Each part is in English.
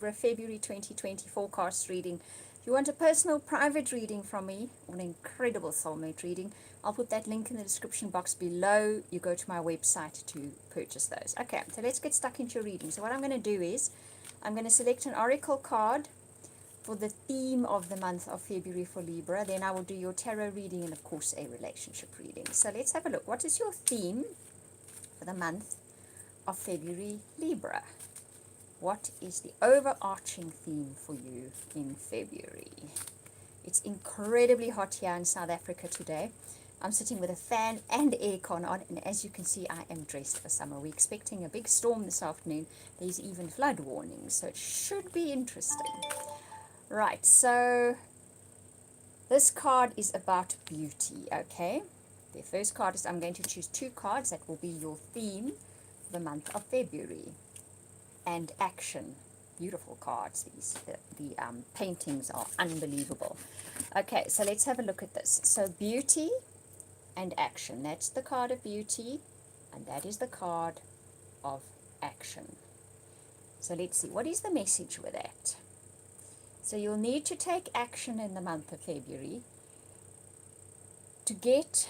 February 2020 forecast reading. If you want a personal private reading from me, or an incredible soulmate reading, I'll put that link in the description box below. You go to my website to purchase those. Okay, so let's get stuck into your reading. So what I'm going to do is I'm going to select an oracle card for the theme of the month of February for Libra. Then I will do your tarot reading and of course a relationship reading. So let's have a look. What is your theme for the month of February Libra? What is the overarching theme for you in February? It's incredibly hot here in South Africa today. I'm sitting with a fan and aircon on, and as you can see, I am dressed for summer. We're expecting a big storm this afternoon. There's even flood warnings, so it should be interesting. Right, so this card is about beauty, okay? The first card is, I'm going to choose two cards that will be your theme for the month of February. And action. Beautiful cards, these. The paintings are unbelievable. Okay, so let's have a look at this. So beauty and action. That's the card of beauty, and that is the card of action. So let's see, what is the message with that? So you'll need to take action in the month of February to get...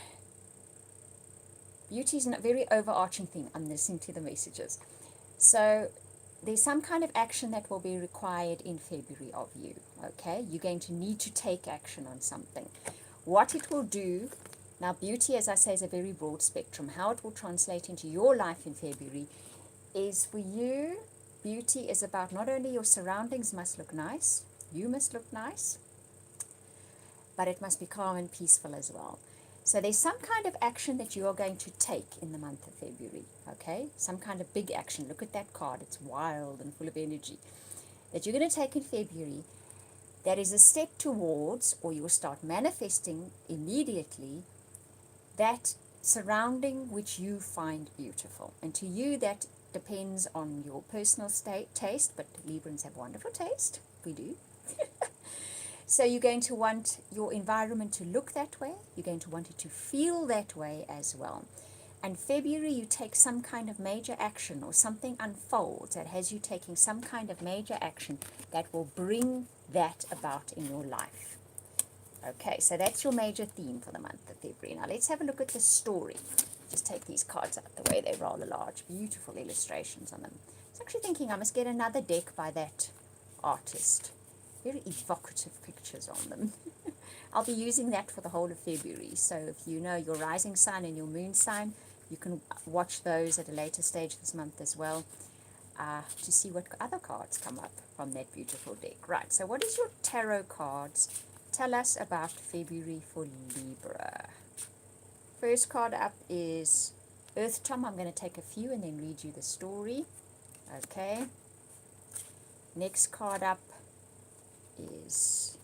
Beauty is a very overarching theme. I'm listening to the messages. So there's some kind of action that will be required in February of you, okay? You're going to need to take action on something. What it will do, now beauty, as I say, is a very broad spectrum. How it will translate into your life in February is, for you, beauty is about not only your surroundings must look nice, you must look nice, but it must be calm and peaceful as well. So there's some kind of action that you are going to take in the month of February, okay? Some kind of big action. Look at that card. It's wild and full of energy. That you're going to take in February, that is a step towards, or you will start manifesting immediately, that surrounding which you find beautiful. And to you, that depends on your personal taste, but Librans have wonderful taste. We do. So you're going to want your environment to look that way. You're going to want it to feel that way as well. And February, you take some kind of major action, or something unfolds that has you taking some kind of major action that will bring that about in your life. Okay, so that's your major theme for the month of February. Now let's have a look at the story. Just take these cards out the way. They're rather large. Beautiful illustrations on them. I was actually thinking I must get another deck by that artist. Very evocative pictures on them. I'll be using that for the whole of February. So if you know your rising sign and your moon sign, you can watch those at a later stage this month as well, to see what other cards come up from that beautiful deck. Right, so what is your tarot cards? Tell us about February for Libra. First card up is Earth Tom. I'm going to take a few and then read you the story. Okay. Next card up is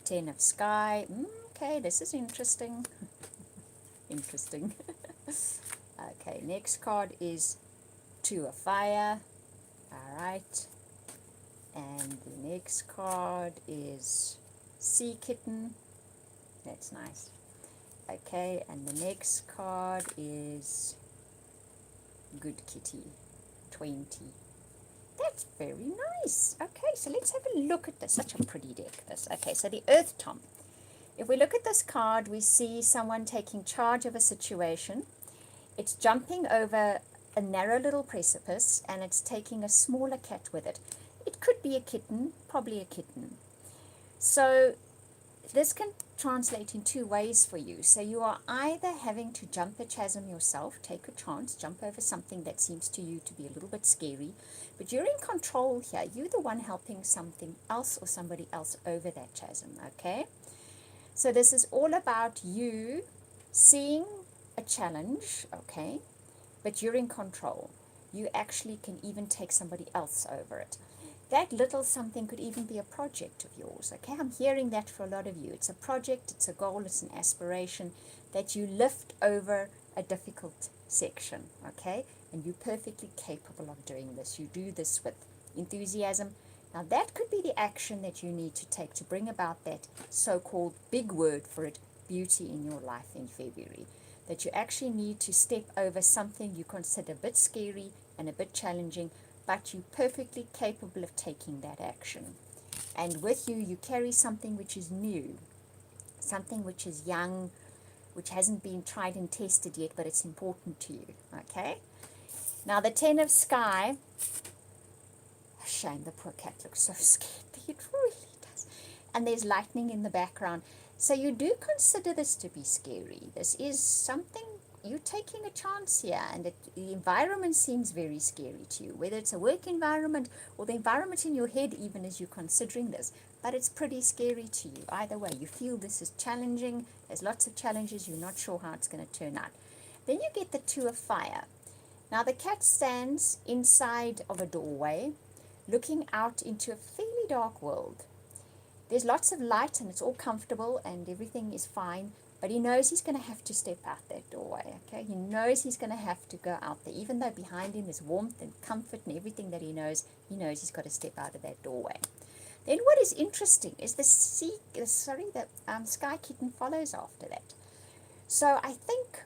Ten of Sky. Okay, this is interesting. Interesting. Okay, next card is Two of Fire. Alright. And the next card is Sea Kitten. That's nice. Okay, and the next card is Good Kitty. 20. That's very nice. Okay, so let's have a look at this. Such a pretty deck, this. Okay, so the Earth Tom. If we look at this card, we see someone taking charge of a situation. It's jumping over a narrow little precipice, and it's taking a smaller cat with it. It could be a kitten, probably a kitten. So this can translate in two ways for you. So you are either having to jump a chasm yourself, take a chance, jump over something that seems to you to be a little bit scary, but you're in control here. You're the one helping something else or somebody else over that chasm, okay? So this is all about you seeing a challenge, okay, but you're in control. You actually can even take somebody else over it. That little something could even be a project of yours, okay? I'm hearing that for a lot of you. It's a project, it's a goal, it's an aspiration that you lift over a difficult section, okay? And you're perfectly capable of doing this. You do this with enthusiasm. Now that could be the action that you need to take to bring about that so-called big word for it, beauty in your life in February. That you actually need to step over something you consider a bit scary and a bit challenging, but you're perfectly capable of taking that action. And with you, you carry something which is new, something which is young, which hasn't been tried and tested yet, but it's important to you, okay? Now, the Ten of Sky, shame the poor cat looks so scared. It really does. And there's lightning in the background. So you do consider this to be scary. This is something, you're taking a chance here, and the environment seems very scary to you, whether it's a work environment or the environment in your head even as you're considering this. But it's pretty scary to you. Either way, you feel this is challenging. There's lots of challenges. You're not sure how it's going to turn out. Then you get the Two of Fire. Now, the cat stands inside of a doorway, looking out into a fairly dark world. There's lots of light and it's all comfortable and everything is fine, but he knows he's going to have to step out that doorway, okay? He knows he's going to have to go out there. Even though behind him is warmth and comfort and everything that he knows he's got to step out of that doorway. Then what is interesting is the sky kitten follows after that. So I think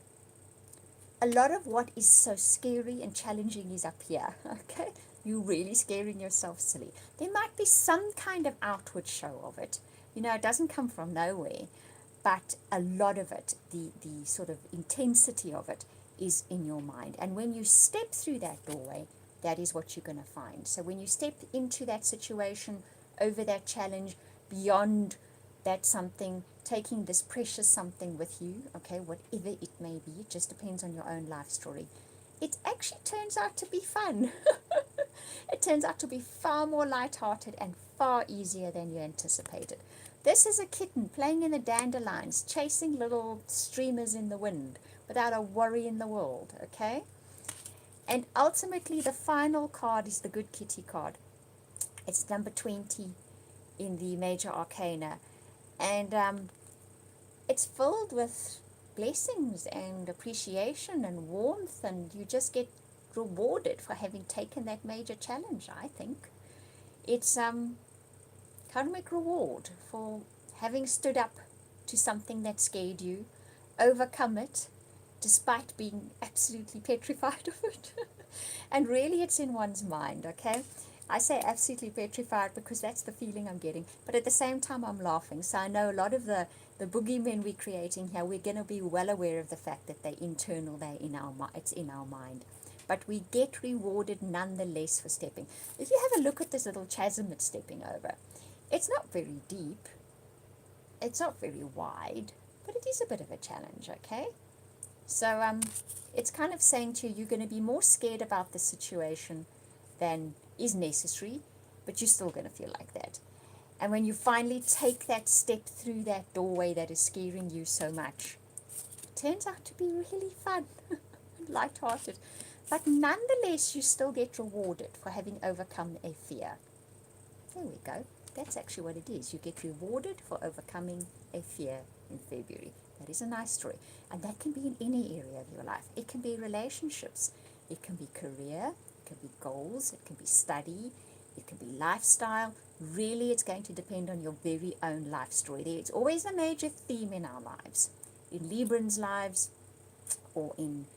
a lot of what is so scary and challenging is up here, okay? You're really scaring yourself silly. There might be some kind of outward show of it. You know, it doesn't come from nowhere, but a lot of it, the sort of intensity of it is in your mind. And when you step through that doorway, that is what you're going to find. So when you step into that situation, over that challenge, beyond that something, taking this precious something with you, okay, whatever it may be, it just depends on your own life story. It actually turns out to be fun. It turns out to be far more lighthearted and far easier than you anticipated. This is a kitten playing in the dandelions, chasing little streamers in the wind without a worry in the world, okay? And ultimately, the final card is the Good Kitty card. It's number 20 in the Major Arcana. And it's filled with blessings and appreciation and warmth, and you just get rewarded for having taken that major challenge, I think. It's karmic reward for having stood up to something that scared you, overcome it, despite being absolutely petrified of it. And really, it's in one's mind, okay? I say absolutely petrified because that's the feeling I'm getting, but at the same time I'm laughing. So I know a lot of the boogeymen we're creating here, we're going to be well aware of the fact that they're internal, it's in our mind. But we get rewarded nonetheless for stepping. If you have a look at this little chasm it's stepping over, it's not very deep, it's not very wide, but it is a bit of a challenge, okay? So it's kind of saying to you, you're going to be more scared about the situation than is necessary, but you're still going to feel like that. And when you finally take that step through that doorway that is scaring you so much, it turns out to be really fun, light-hearted. But nonetheless, you still get rewarded for having overcome a fear. There we go. That's actually what it is. You get rewarded for overcoming a fear in February. That is a nice story. And that can be in any area of your life. It can be relationships. It can be career. It can be goals. It can be study. It can be lifestyle. Really, it's going to depend on your very own life story. There's always a major theme in our lives. In Librans' lives or in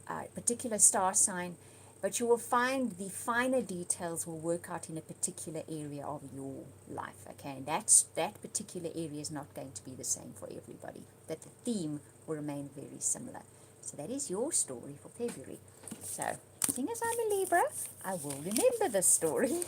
a particular star sign. But you will find the finer details will work out in a particular area of your life, okay? And that particular area is not going to be the same for everybody. That the theme will remain very similar. So that is your story for February. So, seeing as I'm a Libra, I will remember this story.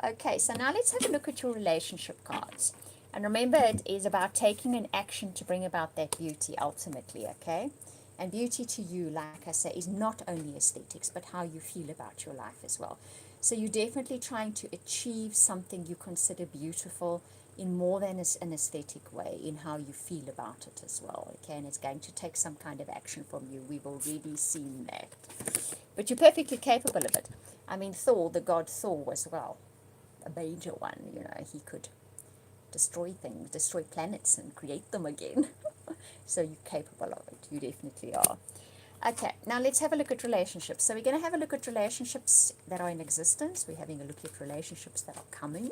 Okay, so now let's have a look at your relationship cards. And remember, it is about taking an action to bring about that beauty ultimately, okay? And beauty to you, like I say, is not only aesthetics, but how you feel about your life as well. So you're definitely trying to achieve something you consider beautiful in more than an aesthetic way, in how you feel about it as well, okay? And it's going to take some kind of action from you. We've already seen that. But you're perfectly capable of it. I mean, Thor, the god Thor was, well, a major one, you know. He could destroy things, destroy planets and create them again. So you're capable of it. You definitely are. Okay, now let's have a look at relationships. So we're going to have a look at relationships that are in existence. We're having a look at relationships that are coming.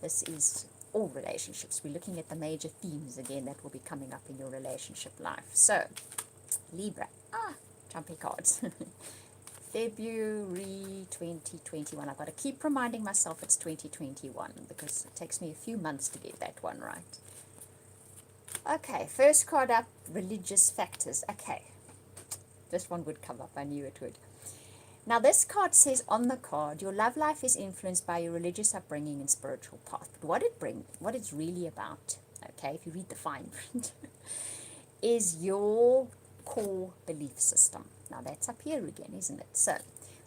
This is all relationships. We're looking at the major themes again that will be coming up in your relationship life. So, Libra. Jumpy cards. February 2021. I've got to keep reminding myself it's 2021 because it takes me a few months to get that one right. Okay, first card up, religious factors. Okay, this one would come up. I knew it would. Now, this card says on the card, your love life is influenced by your religious upbringing and spiritual path. But what it's really about, okay, if you read the fine print, is your core belief system. Now, that's up here again, isn't it? So,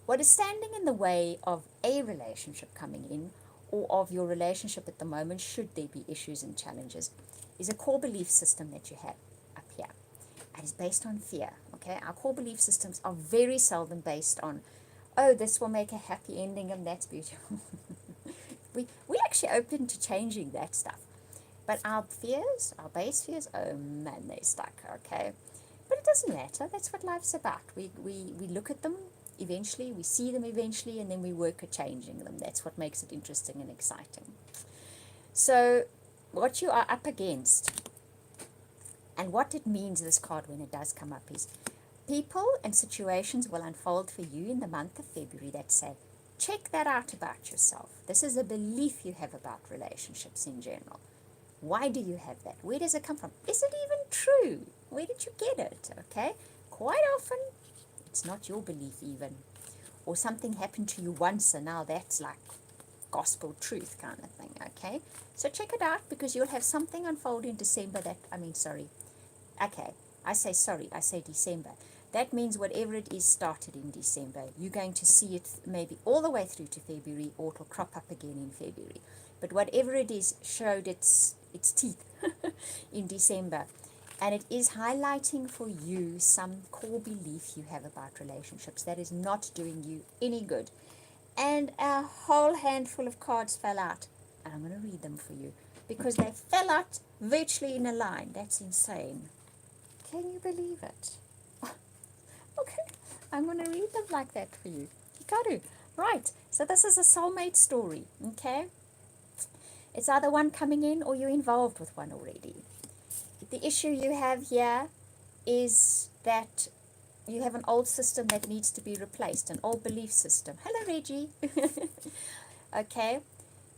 what is standing in the way of a relationship coming in or of your relationship at the moment, should there be issues and challenges, is a core belief system that you have up here. And it's based on fear, okay? Our core belief systems are very seldom based on, oh, this will make a happy ending and that's beautiful. we actually open to changing that stuff. But our fears, our base fears, oh man, they're stuck, okay? But it doesn't matter. That's what life's about. We look at them eventually, we see them eventually, and then we work at changing them. That's what makes it interesting and exciting. So what you are up against, and what it means, this card, when it does come up, is people and situations will unfold for you in the month of February that say, check that out about yourself. This is a belief you have about relationships in general. Why do you have that? Where does it come from? Is it even true? Where did you get it? Okay? Quite often, it's not your belief even. Or something happened to you once and now that's like gospel truth kind of thing. Okay? So check it out, because you'll have something unfold in December that, Okay, I say December. That means whatever it is started in December, you're going to see it maybe all the way through to February, or it'll crop up again in February. But whatever it is showed its teeth in December. And it is highlighting for you some core belief you have about relationships that is not doing you any good. And a whole handful of cards fell out. And I'm going to read them for you, because they fell out virtually in a line. That's insane. Can you believe it? Okay, I'm going to read them like that for you. Hikaru. Right, so this is a soulmate story, okay? It's either one coming in or you're involved with one already. The issue you have here is that you have an old system that needs to be replaced, an old belief system. Hello, Reggie. Okay,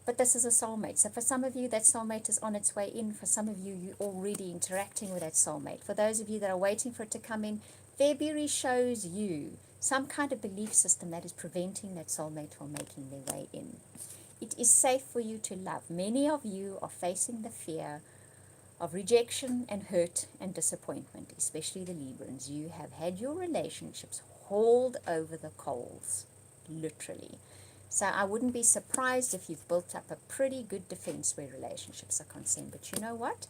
but this is a soulmate. So for some of you, that soulmate is on its way in. For some of you, you're already interacting with that soulmate. For those of you that are waiting for it to come in, February shows you some kind of belief system that is preventing that soulmate from making their way in. It is safe for you to love. Many of you are facing the fear of rejection and hurt and disappointment, especially the Librans. You have had your relationships hauled over the coals, literally. So I wouldn't be surprised if you've built up a pretty good defense where relationships are concerned. But you know what?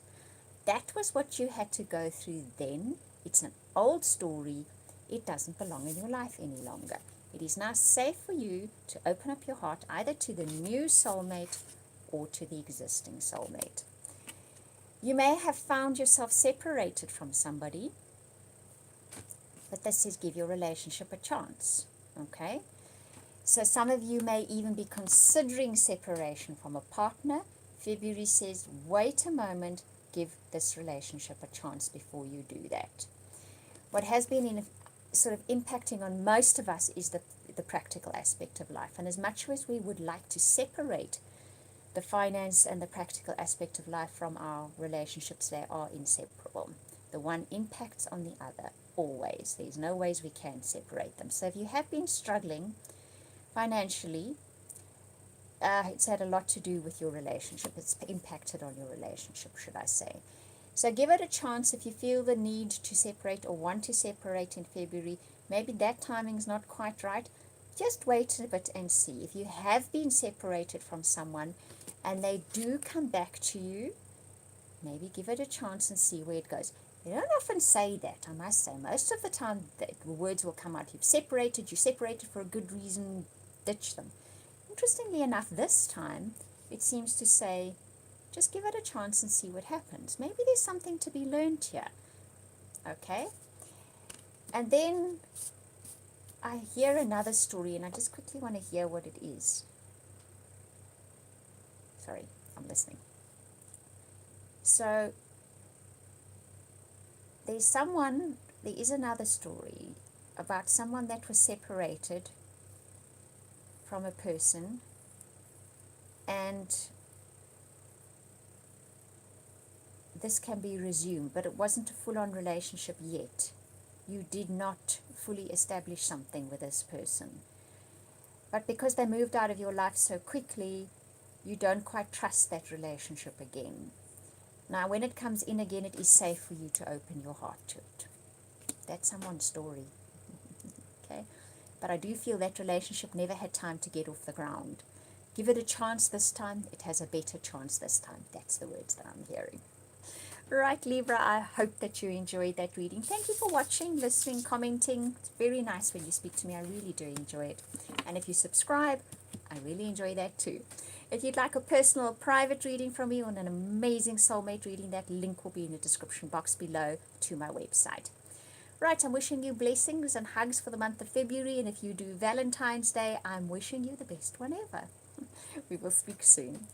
That was what you had to go through then. It's an old story. It doesn't belong in your life any longer. It is now safe for you to open up your heart either to the new soulmate or to the existing soulmate. You may have found yourself separated from somebody, but this says give your relationship a chance, okay? So some of you may even be considering separation from a partner. February says, wait a moment, give this relationship a chance before you do that. What has been sort of impacting on most of us is the practical aspect of life. And as much as we would like to separate the finance and the practical aspect of life from our relationships, they are inseparable. The one impacts on the other, always. There's no ways we can separate them. So if you have been struggling financially, it's had a lot to do with your relationship. It's impacted on your relationship, should I say. So give it a chance. If you feel the need to separate or want to separate in February, maybe that timing's not quite right. Just wait a bit and see. If you have been separated from someone and they do come back to you, maybe give it a chance and see where it goes. They don't often say that, I must say. Most of the time, the words will come out. You're separated for a good reason, ditch them. Interestingly enough, this time, it seems to say, just give it a chance and see what happens. Maybe there's something to be learned here. Okay? And then I hear another story, and I just quickly want to hear what it is. Sorry, I'm listening. So, there is another story about someone that was separated from a person, and this can be resumed, but it wasn't a full-on relationship yet. You did not fully establish something with this person. But because they moved out of your life so quickly, you don't quite trust that relationship again. Now, when it comes in again, it is safe for you to open your heart to it. That's someone's story. Okay? But I do feel that relationship never had time to get off the ground. Give it a chance this time. It has a better chance this time. That's the words that I'm hearing. Right, Libra, I hope that you enjoyed that reading. Thank you for watching, listening, commenting. It's very nice when you speak to me. I really do enjoy it. And if you subscribe, I really enjoy that too. If you'd like a personal or private reading from me or an amazing soulmate reading, that link will be in the description box below to my website. Right, I'm wishing you blessings and hugs for the month of February. And if you do Valentine's Day, I'm wishing you the best one ever. We will speak soon.